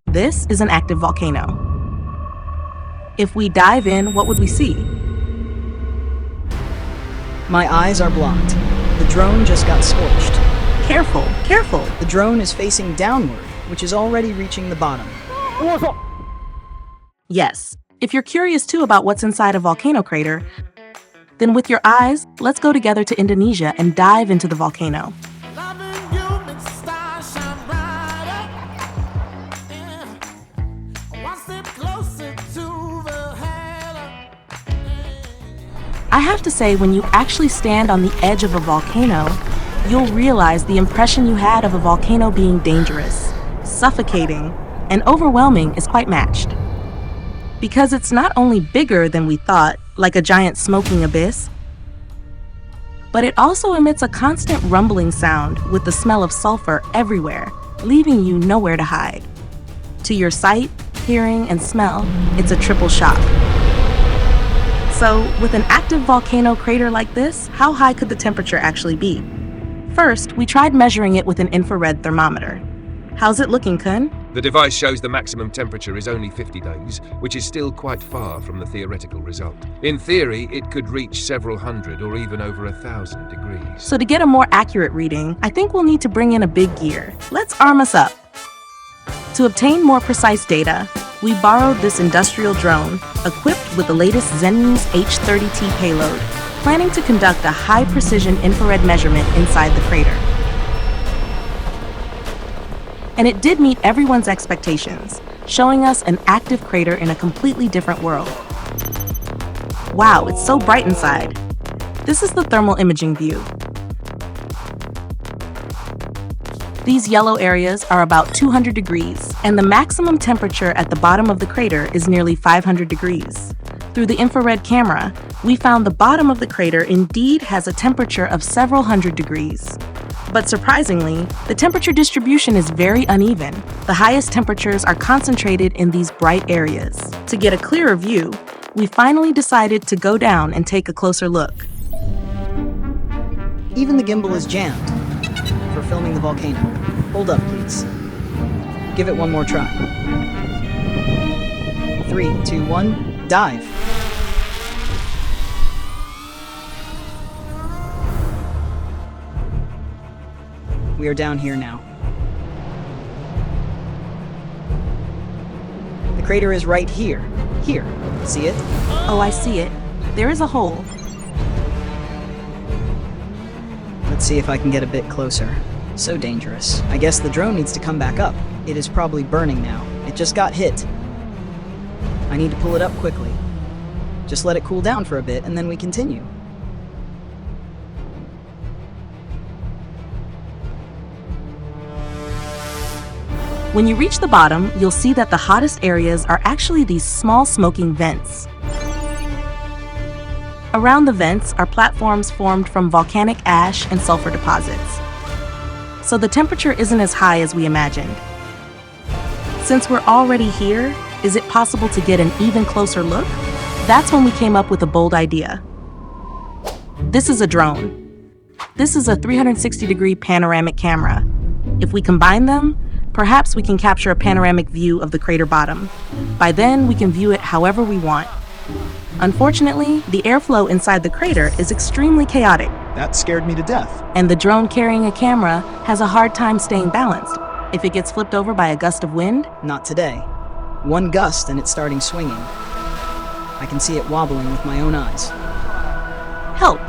This is an active volcano. If we dive in, what would we see? My eyes are blocked. The drone just got scorched. Careful, careful. The drone is facing downward, which is already reaching the bottom. Yes, if you're curious too about what's inside a volcano crater, then with your eyes, let's go together to Indonesia and dive into the volcano. I have to say, when you actually stand on the edge of a volcano, you'll realize the impression you had of a volcano being dangerous, suffocating, and overwhelming is quite matched. Because it's not only bigger than we thought, like a giant smoking abyss, but it also emits a constant rumbling sound with the smell of sulfur everywhere, leaving you nowhere to hide. To your sight, hearing, and smell, it's a triple shock. So, with an active volcano crater like this, how high could the temperature actually be? First, we tried measuring it with an infrared thermometer. How's it looking, Kun? The device shows the maximum temperature is only 50 degrees, which is still quite far from the theoretical result. In theory, it could reach several hundred or even over 1,000 degrees. So to get a more accurate reading, I think we'll need to bring in a big gear. Let's arm us up. To obtain more precise data, we borrowed this industrial drone, equipped with the latest Zenmuse H30T payload, planning to conduct a high-precision infrared measurement inside the crater. And it did meet everyone's expectations, showing us an active crater in a completely different world. Wow, it's so bright inside. This is the thermal imaging view. These yellow areas are about 200 degrees, and the maximum temperature at the bottom of the crater is nearly 500 degrees. Through the infrared camera, we found the bottom of the crater indeed has a temperature of several hundred degrees. But surprisingly, the temperature distribution is very uneven. The highest temperatures are concentrated in these bright areas. To get a clearer view, we finally decided to go down and take a closer look. Even the gimbal is jammed for filming the volcano. Hold up, please. Give it one more try. 3, 2, 1, dive. We are down here now. The crater is right here. Here. See it? Oh, I see it. There is a hole. Let's see if I can get a bit closer. So dangerous. I guess the drone needs to come back up. It is probably burning now. It just got hit. I need to pull it up quickly. Just let it cool down for a bit and then we continue. When you reach the bottom, you'll see that the hottest areas are actually these small smoking vents. Around the vents are platforms formed from volcanic ash and sulfur deposits. So the temperature isn't as high as we imagined. Since we're already here, is it possible to get an even closer look? That's when we came up with a bold idea. This is a drone. This is a 360-degree panoramic camera. If we combine them, perhaps we can capture a panoramic view of the crater bottom. By then, we can view it however we want. Unfortunately, the airflow inside the crater is extremely chaotic. That scared me to death. And the drone carrying a camera has a hard time staying balanced. If it gets flipped over by a gust of wind, Not today. One gust and it's starting swinging. I can see it wobbling with my own eyes. help.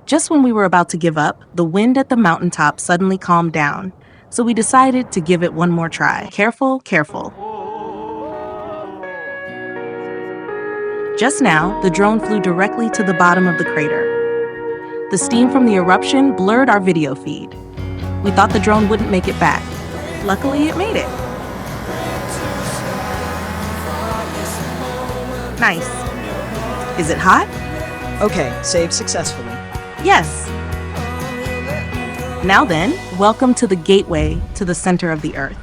Just when we were about to give up, the wind at the mountaintop suddenly calmed down, so we decided to give it one more try. Careful, careful. Just now, the drone flew directly to the bottom of the crater. The steam from the eruption blurred our video feed. We thought the drone wouldn't make it back. Luckily, it made it. Nice. Is it hot? Okay, saved successfully. Yes. Now then, welcome to the gateway to the center of the Earth.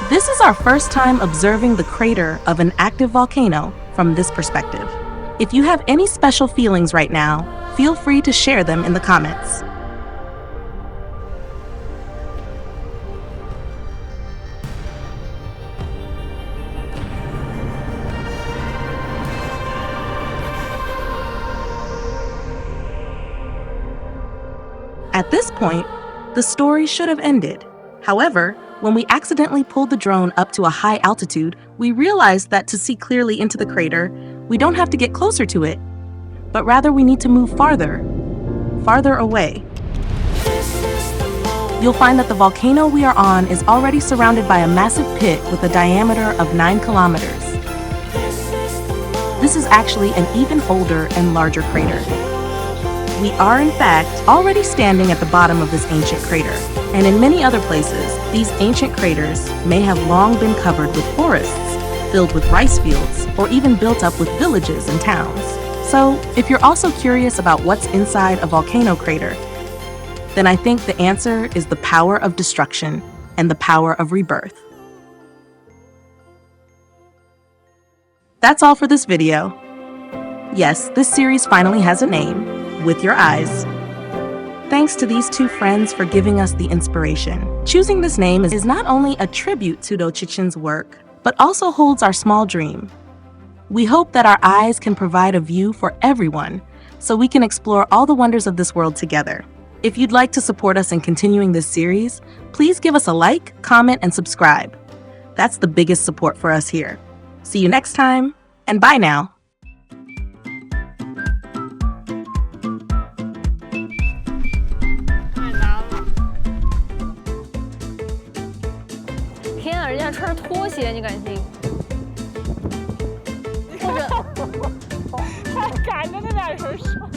This is our first time observing the crater of an active volcano from this perspective. If you have any special feelings right now, feel free to share them in the comments. At this point, the story should have ended. However, when we accidentally pulled the drone up to a high altitude, we realized that to see clearly into the crater, we don't have to get closer to it, but rather we need to move farther away. You'll find that the volcano we are on is already surrounded by a massive pit with a diameter of 9 kilometers. This is actually an even older and larger crater. We are, in fact, already standing at the bottom of this ancient crater, and in many other places, these ancient craters may have long been covered with forests, filled with rice fields, or even built up with villages and towns. So, if you're also curious about what's inside a volcano crater, then I think the answer is the power of destruction and the power of rebirth. That's all for this video. Yes, this series finally has a name. With Your Eyes. Thanks to these two friends for giving us the inspiration. Choosing this name is not only a tribute to Do Chichen's work, but also holds our small dream. We hope that our eyes can provide a view for everyone, so we can explore all the wonders of this world together. If you'd like to support us in continuing this series, please give us a like, comment, and subscribe. That's the biggest support for us here. See you next time, and bye now. 天啊，人家穿着拖鞋，你敢信？或者，还赶着那俩人说。